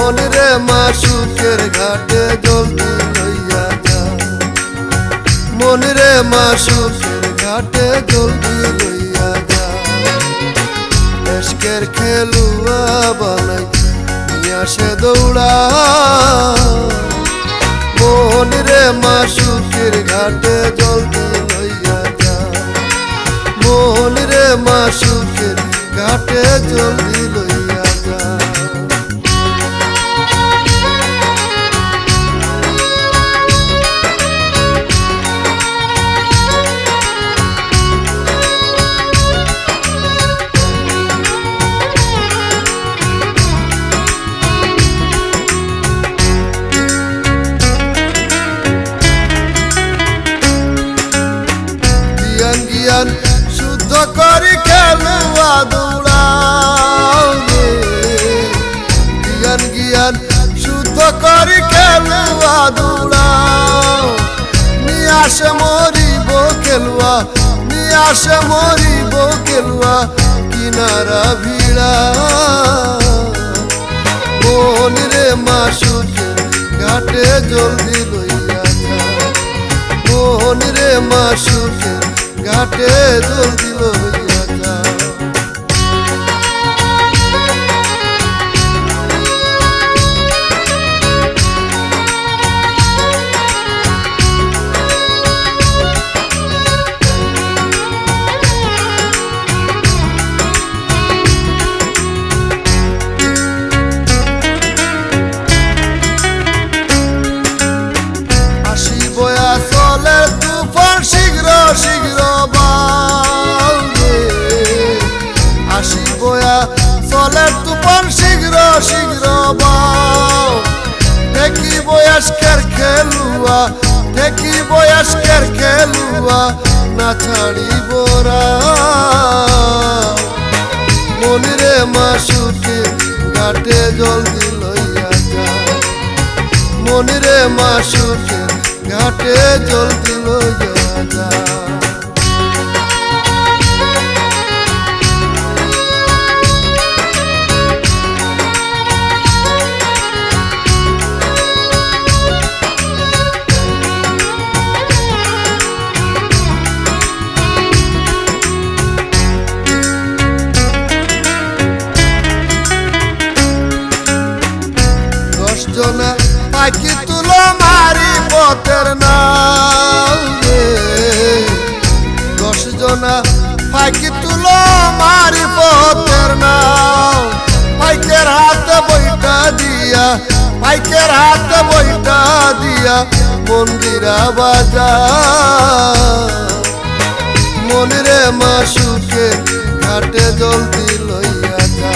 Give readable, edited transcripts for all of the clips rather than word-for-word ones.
মন রে মাসুকের ঘাটে জলদি লইয়া যা, মন রে মাসুকের ঘাটে জলদি লইয়া যা। এশকের খেলুয়া বানাই নিয়া সে দৌড়া, মন রে মাসুকের ঘাটে জলদি লইয়া যা, মন রে মাসুকের ঘাটে জলদি লইয়া যা। জ্ঞান শুদ্ধ করি খেলুয়া দৌড়াও রে, জ্ঞান জ্ঞান শুদ্ধ করি খেলুয়া দৌড়াও। নিয়ে আসে মরিব খেলুয়া, নিয়ে আসে মরিব খেলুয়া কিনারা ভিড়া। মন রে মাসুকের ঘাটে জলদি লইয়া যা, মন রে মাসুকের ঘাটে জলদি লইয়া যা। আসি বয়া চলে তুফান শীঘ্র শীঘ্র আসি বয়া চলে তুফান শীঘ্র শীঘ্র বাও। দেখি বয়স্কের খেলুয়া, দেখি বয়স্কের খেলুয়া না ছাড়িব রা। মন রে মাসুকে ঘাটে জলদি লইয়া যা, মন রে মাসুকে ঘাটে জলদি লইয়া যা। জনা পাখি তুলো মারি পথের নাও রে, 10 জনা পাখি তুলো মারি পথের নাও। পাইকের হাতে বইটা দিয়া, পাইকের হাতে বইটা দিয়া মন্দিরা বাজা। মন রে মাসুকে ঘাটে জলদি লইয়া যা,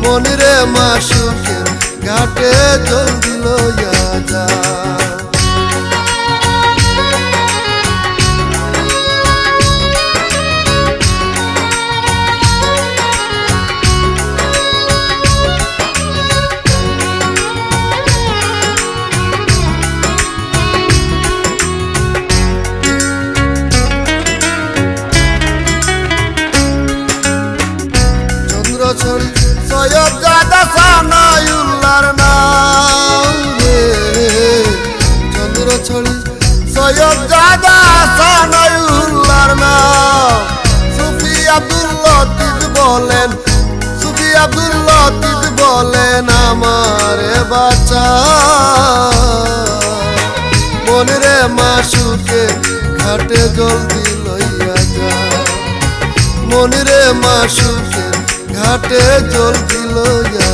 মন রে মাসুকে ঘাটে জলদি লইয়া যা। চন্দ্রছড়ি সৈয়দ গাদা সানাউল্লাহর নাম রে, চন্দ্রছড়ি সৈয়দ গাদা সানাউল্লাহর নাম। সুফি আব্দুল লতিফ বলেন, সুফি আব্দুল লতিফ বলেন আমারে বাঁচা। মন রে মাসুকে ঘাটে জলদি লইয়া যা, মন রে মাসুকে ঘাটে জলদি লইয়া